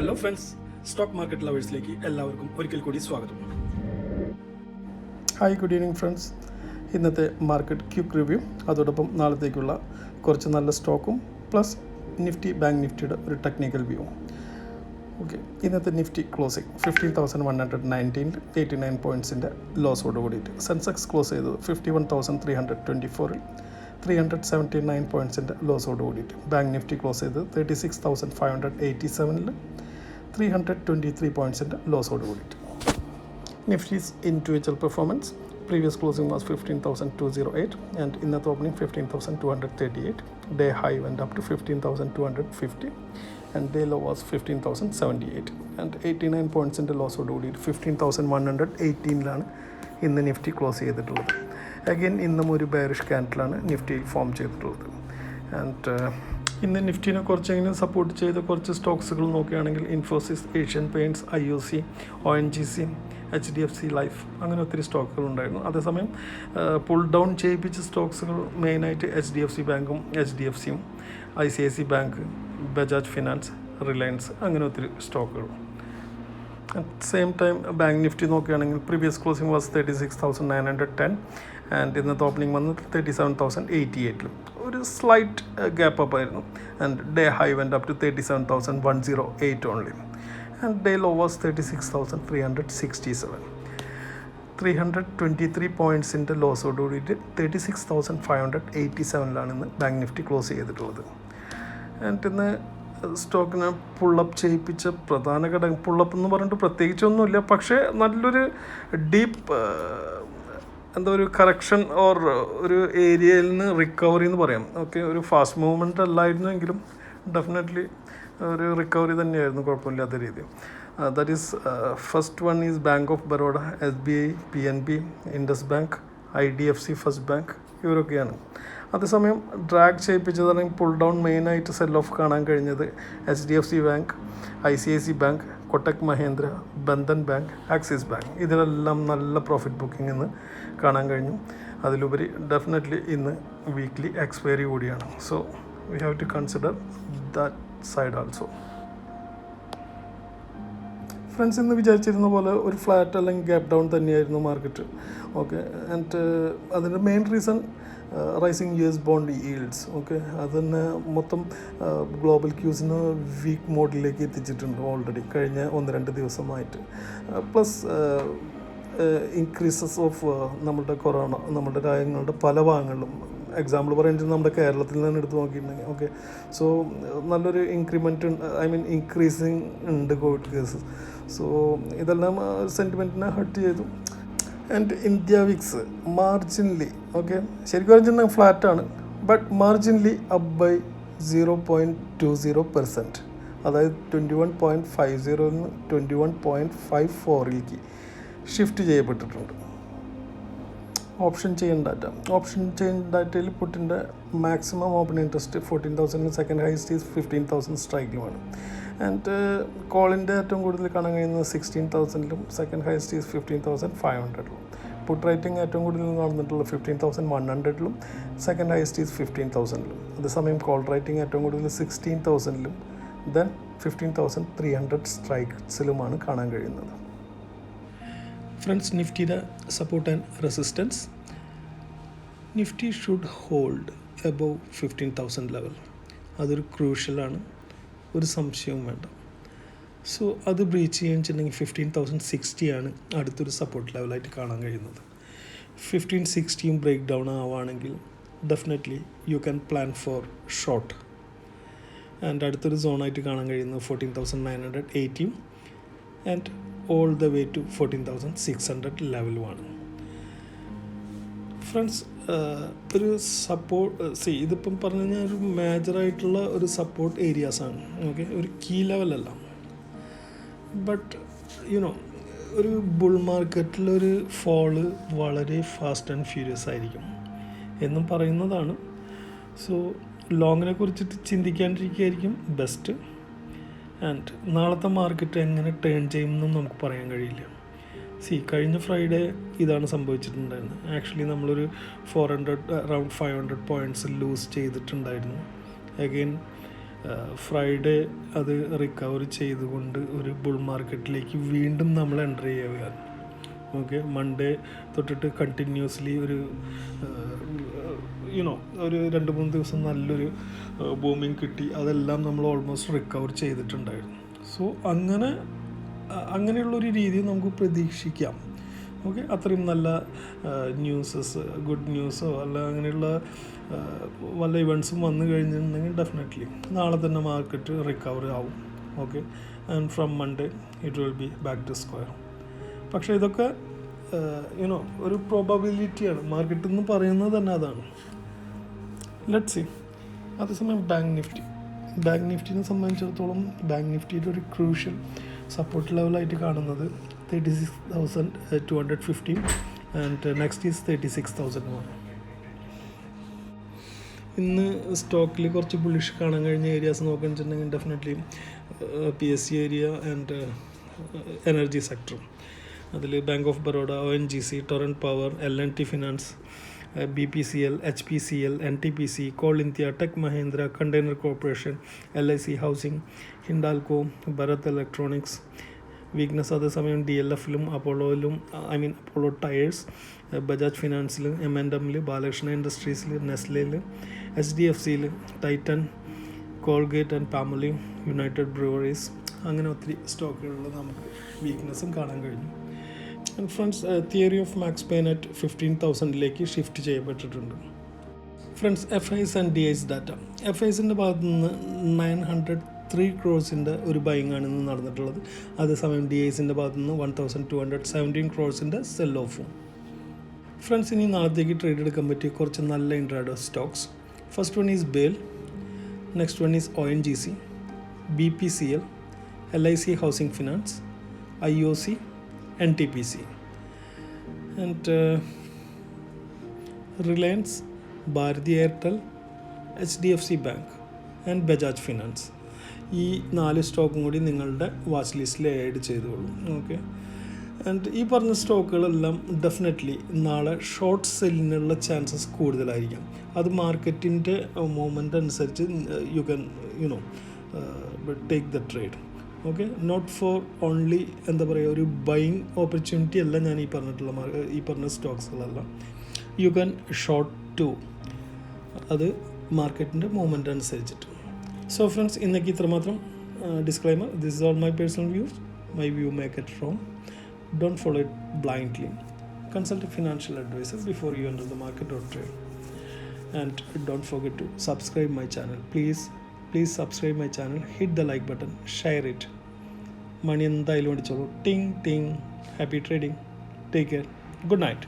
Hello friends, stock market ലവേഴ്സിലേക്ക് എല്ലാവർക്കും ഒരിക്കൽ കൂടി സ്വാഗതം. Hi, good evening friends. ഇന്നത്തെ മാർക്കറ്റ് ക്വിക്ക് റിവ്യൂ, അതോടൊപ്പം നാളത്തേക്കുള്ള കുറച്ച് നല്ല സ്റ്റോക്കും പ്ലസ് നിഫ്റ്റി ബാങ്ക് നിഫ്റ്റിയുടെ ഒരു ടെക്നിക്കൽ വ്യൂ. ഓക്കെ, ഇന്നത്തെ നിഫ്റ്റി ക്ലോസിംഗ് 15,119 89 പോയിൻറ്റ്സിൻ്റെ ലോസോട് കൂടിയിട്ട്. സെൻസെക്സ് ക്ലോസ് ചെയ്തത് 51,324 379 പോയിൻറ്റ്സിൻ്റെ ലോസോട് കൂടിയിട്ട്. ബാങ്ക് നിഫ്റ്റി ക്ലോസ് ചെയ്തത് 36,587 323 പോയിൻറ്റ്സിൻ്റെ ലോസോട് കൂടിയിട്ട്. Nifty's individual performance, previous closing was 15,208 and ഇന്നത്തെ opening 15,238. Day high went up to 15,250 and day low was 15,078 and 89 പോയിൻറ്റ്സിൻ്റെ ലോസോട് കൂടി 15,118 ഇന്ന് നിഫ്റ്റി ക്ലോസ് ചെയ്തിട്ടുള്ളത്. അഗൈൻ ഇന്നും ഒരു ബെയറിഷ് ക്യാൻഡിലാണ് നിഫ്റ്റിയിൽ ഫോം ചെയ്തിട്ടുള്ളത്. ആൻഡ് ഇന്ന് നിഫ്റ്റിനെ കുറച്ചെങ്കിലും സപ്പോർട്ട് ചെയ്ത കുറച്ച് സ്റ്റോക്സുകൾ നോക്കുകയാണെങ്കിൽ Infosys, Asian paints, IOC, ONGC, HDFC life, അങ്ങനെ ഒത്തിരി സ്റ്റോക്കുകൾ ഉണ്ടായിരുന്നു. അതേസമയം പുൾ ഡൗൺ ചെയ്യിപ്പിച്ച സ്റ്റോക്സുകൾ മെയിനായിട്ട് HDFC ബാങ്കും HDFCയും, ICICI bank, Bajaj finance, Reliance, അങ്ങനെ ഒത്തിരി സ്റ്റോക്കുകൾ. At same time bank Nifty നോക്കുകയാണെങ്കിൽ പ്രീവിയസ് ക്ലോസിംഗ് വാസ് 36,910 ആൻഡ് ഇന്നത്തെ ഓപ്പണിംഗ് വന്നത് 37,088. ഒരു സ്ലൈറ്റ് ഗ്യാപ്പ് അപ്പ് ആയിരുന്നു. And day high went up to 37,108 only and day low was 36,367. 323 പോയിൻറ്റ്സിൻ്റെ ലോസോട് കൂടിയിട്ട് 36,587 ഇന്ന് ബാങ്ക് നിഫ്റ്റി ക്ലോസ് ചെയ്തിട്ടുള്ളത്. ആൻഡ് ഇന്ന് സ്റ്റോക്കിനെ പുള്ളപ്പ് ചെയ്യിപ്പിച്ച പ്രധാന ഘടകം, പുള്ളപ്പ് എന്ന് പറഞ്ഞിട്ട് പ്രത്യേകിച്ചൊന്നുമില്ല, പക്ഷേ നല്ലൊരു ഡീപ്പ് ഒരു കറക്ഷൻ ഓർ ഒരു ഏരിയയിൽ നിന്ന് റിക്കവറി എന്ന് പറയാം. ഓക്കെ, ഒരു ഫാസ്റ്റ് മൂവ്മെൻ്റ് അല്ലായിരുന്നെങ്കിലും ഡെഫിനറ്റ്ലി ഒരു റിക്കവറി തന്നെയായിരുന്നു, കുഴപ്പമില്ലാത്ത രീതിയിൽ. That is first one is bank of Baroda, SBI, PNB, Indus bank, IDFC first bank, ഇവരൊക്കെയാണ്. അതേസമയം ഡ്രാഗ് ചെയ്യിപ്പിച്ചതാണെങ്കിൽ പുൾ ഡൗൺ മെയിനായിട്ട് സെൽ ഓഫ് കാണാൻ കഴിഞ്ഞത് HDFC bank, ICICI bank, Kotak Mahindra, Bandhan bank, Axis bank, ഇതിലെല്ലാം നല്ല പ്രോഫിറ്റ് ബുക്കിംഗ് ഇന്ന് കാണാൻ കഴിഞ്ഞു. അതിലുപരി ഡെഫിനറ്റ്ലി ഇന്ന് വീക്ക്ലി എക്സ്പയറി കൂടിയാണ്. So we have to consider that side also. Friends, ഇന്ന് വിചാരിച്ചിരുന്ന പോലെ ഒരു ഫ്ലാറ്റ് അല്ലെങ്കിൽ ഗ്യാപ്പ് ഡൗൺ തന്നെയായിരുന്നു മാർക്കറ്റ്. ഓക്കെ, ആൻഡ് അതിൻ്റെ main reason rising US bond yields. Okay, അതുതന്നെ മൊത്തം ഗ്ലോബൽ ക്യൂസിന് വീക്ക് മോഡിലേക്ക് എത്തിച്ചിട്ടുണ്ട് ഓൾറെഡി കഴിഞ്ഞ 1-2 ദിവസമായിട്ട്. പ്ലസ് ഇൻക്രീസസ് ഓഫ് നമ്മുടെ കൊറോണ നമ്മുടെ രാജ്യങ്ങളുടെ പല ഭാഗങ്ങളിലും, എക്സാമ്പിൾ പറയുന്നത് നമ്മുടെ കേരളത്തിൽ നിന്ന് എടുത്ത് നോക്കിയിട്ടുണ്ടെങ്കിൽ, ഓക്കെ, സോ നല്ലൊരു ഇൻക്രിമെൻറ്റ്, ഇൻക്രീസിങ് ഉണ്ട് കോവിഡ് കേസസ്. സോ ഇതെല്ലാം സെൻറ്റിമെൻറ്റിനെ ഹർട്ട് ചെയ്തു. And India Vicks marginally, okay, ശരിക്കും പറഞ്ഞിട്ടുണ്ടെങ്കിൽ ഫ്ലാറ്റാണ്, ബട്ട് മാർജിനലി അപ്പ് ബൈ 0.20%, അതായത് 21.50 നിന്ന് 21.54 ഷിഫ്റ്റ് ചെയ്യപ്പെട്ടിട്ടുണ്ട്. ഓപ്ഷൻ ചെയിൻ ഡാറ്റയിൽ പുട്ടിൻ്റെ maximum open interest 14,000, second highest is 15,000 സ്ട്രൈക്കിലുമാണ്. ആൻഡ് കോളിൻ്റെ ഏറ്റവും കൂടുതൽ കാണാൻ കഴിയുന്നത് 16,000 second highest is 15,500. Put rating ഏറ്റവും കൂടുതൽ കാണുന്നിട്ടുള്ളത് 15,100 സെക്കൻഡ് ഹൈസ്റ്റ് ഈസ് 15,000. അതേസമയം കോൾ റേറ്റിംഗ് ഏറ്റവും കൂടുതൽ 16,000 ദെൻ 15,300 സ്ട്രൈക്സിലുമാണ് കാണാൻ കഴിയുന്നത്. ഫ്രണ്ട്സ്, നിഫ്റ്റിയുടെ support and resistance, Nifty should hold above 15,000 level. അതൊരു ക്രൂഷ്യലാണ്, ഒരു സംശയവും വേണ്ട. സോ അത് ബ്രീച്ച് ചെയ്യുകയെന്നുവെച്ചിട്ടുണ്ടെങ്കിൽ 15,060 അടുത്തൊരു സപ്പോർട്ട് ലെവലായിട്ട് കാണാൻ കഴിയുന്നത്. 1560 ബ്രേക്ക് ഡൗൺ ആവുകയാണെങ്കിൽ definitely you can plan for short. And അടുത്തൊരു സോണായിട്ട് കാണാൻ കഴിയുന്നത് 14,980 and all the way to 14,600 ലെവലുമാണ്. ഫ്രണ്ട്സ്, ഒരു സപ്പോർട്ട് ഇതിപ്പം പറഞ്ഞു കഴിഞ്ഞാൽ ഒരു മേജറായിട്ടുള്ള ഒരു സപ്പോർട്ട് ഏരിയാസാണ്. ഓക്കെ, ഒരു കീ ലെവലല്ല. ബട്ട് ഒരു ബുൾ മാർക്കറ്റിലൊരു ഫോള് വളരെ ഫാസ്റ്റ് ആൻഡ് ഫ്യൂരിയസ് ആയിരിക്കും എന്നും പറയുന്നതാണ്. സോ ലോങ്ങിനെ കുറിച്ചിട്ട് ചിന്തിക്കാണ്ടിരിക്കുകയായിരിക്കും ബെസ്റ്റ്. ആൻഡ് നാളത്തെ മാർക്കറ്റ് എങ്ങനെ ടേൺ ചെയ്യുമെന്നും നമുക്ക് പറയാൻ കഴിയില്ല. കഴിഞ്ഞ ഫ്രൈഡേ ഇതാണ് സംഭവിച്ചിട്ടുണ്ടായിരുന്നത്. ആക്ച്വലി നമ്മളൊരു 400 അറൗണ്ട് 500 പോയിൻറ്റ്സ് ലൂസ് ചെയ്തിട്ടുണ്ടായിരുന്നു. അഗെയിൻ ഫ്രൈഡേ അത് റിക്കവർ ചെയ്തുകൊണ്ട് ഒരു ബുൾ മാർക്കറ്റിലേക്ക് വീണ്ടും നമ്മൾ എൻ്റർ ചെയ്യുകയാണ്. ഓക്കെ, മൺഡേ തൊട്ടിട്ട് കണ്ടിന്യൂസ്ലി ഒരു ഒരു 2-3 ദിവസം നല്ലൊരു ബൂമിങ് കിട്ടി. അതെല്ലാം നമ്മൾ ഓൾമോസ്റ്റ് റിക്കവർ ചെയ്തിട്ടുണ്ടായിരുന്നു. സോ അങ്ങനെയുള്ളൊരു രീതി നമുക്ക് പ്രതീക്ഷിക്കാം. ഓക്കെ, അത്രയും നല്ല ന്യൂസസ്, ഗുഡ് ന്യൂസോ അല്ല അങ്ങനെയുള്ള വല്ല ഇവൻറ്റ്സും വന്നു കഴിഞ്ഞിട്ടുണ്ടെങ്കിൽ ഡെഫിനറ്റ്ലി നാളെ തന്നെ മാർക്കറ്റ് റിക്കവർ ആവും. Okay, and from Monday it will be back to square. പക്ഷേ ഇതൊക്കെ ഒരു പ്രോബബിലിറ്റിയാണ്. മാർക്കറ്റ് എന്ന് പറയുന്നത് തന്നെ അതാണ്. Let see. അതേസമയം ബാങ്ക് നിഫ്റ്റിനെ സംബന്ധിച്ചിടത്തോളം ബാങ്ക് നിഫ്റ്റിയുടെ ഒരു ക്രൂഷ്യൽ സപ്പോർട്ട് ലെവലായിട്ട് കാണുന്നത് 36,215 ആൻഡ് നെക്സ്റ്റ് ഈസ് 36,001. ഇന്ന് സ്റ്റോക്കിൽ കുറച്ച് ബുള്ളിഷ് കാണാൻ കഴിഞ്ഞ ഏരിയാസ് നോക്കുകയാണെന്നുണ്ടെങ്കിൽ definitely PSC area and energy sector. അതിൽ Bank of Baroda, ONGC, Torrent Power, L&T Finance, BPCL, HPCL, NTPC, Coal India, Tech Mahindra, Container Corporation, LIC Housing, Hindalco, Bharat Electronics weakness. അതേസമയം DLFലും അപ്പോളോയിലും അപ്പോളോ ടയേഴ്സ്, ബജാജ് ഫിനാൻസിൽ, M&Mൽ, ബാലകൃഷ്ണ ഇൻഡസ്ട്രീസിൽ, നെസ്ലയിൽ, HDFCയിൽ, Titan, Colgate and Palmolive, United Breweries, അങ്ങനെ ഒത്തിരി സ്റ്റോക്കുകളിൽ നമുക്ക് വീക്ക്നെസ്സും കാണാൻ കഴിഞ്ഞു. And friends, theory of max pain 15,000ലേക്ക് ഷിഫ്റ്റ് ചെയ്യപ്പെട്ടിട്ടുണ്ട്. Friends, FIs and DIs data. FIസിൻ്റെ ഭാഗത്തു നിന്ന് 903 crores ഒരു ബൈങ് ആണ് ഇന്ന് നടന്നിട്ടുള്ളത്. അതേസമയം DIസിൻ്റെ ഭാഗത്തു നിന്ന് 1,217 crores സെൽ ഓഫും. ഫ്രണ്ട്സ്, ഇനി നാളത്തേക്ക് ട്രേഡ് എടുക്കാൻ പറ്റിയ കുറച്ച് നല്ല intraday stocks. First one is BEL, next one is ONGC, BPCL, LIC housing finance, IOC, NTPC, and Reliance, Bharti Airtel, HDFC bank and Bajaj finance. ഈ 4 സ്റ്റോക്കും കൂടി നിങ്ങളുടെ വാച്ച് ലിസ്റ്റിൽ ആഡ് ചെയ്തോളൂ. ഓക്കെ, ആൻഡ് ഈ പറഞ്ഞ സ്റ്റോക്കുകളെല്ലാം ഡെഫിനറ്റ്ലി നാളെ ഷോർട്ട് സെല്ലിനുള്ള ചാൻസസ് കൂടുതലായിരിക്കാം. അത് മാർക്കറ്റിൻ്റെ മൂവ്മെൻ്റ് അനുസരിച്ച് you can take the trade. Okay, not for only ഒരു ബൈയിങ് ഓപ്പർച്യൂണിറ്റി അല്ല ഞാൻ ഈ പറഞ്ഞ സ്റ്റോക്സുകളെല്ലാം. യു ക്യാൻ ഷോർട്ട് ടു, അത് മാർക്കറ്റിൻ്റെ മൂവ്മെൻ്റ് അനുസരിച്ചിട്ട്. സോ ഫ്രണ്ട്സ്, ഇന്നേക്ക് ഇത്രമാത്രം. Disclaimer, this is all my personal views. My view may get wrong. Don't follow it blindly. Consult a financial advisor before you enter the market or trade. And don't forget to subscribe my channel. Please subscribe my channel. Hit the like button. Share it. Money എന്തായാലും അടിച്ചോളൂ. Ting ting. Happy trading. Take care. Good night.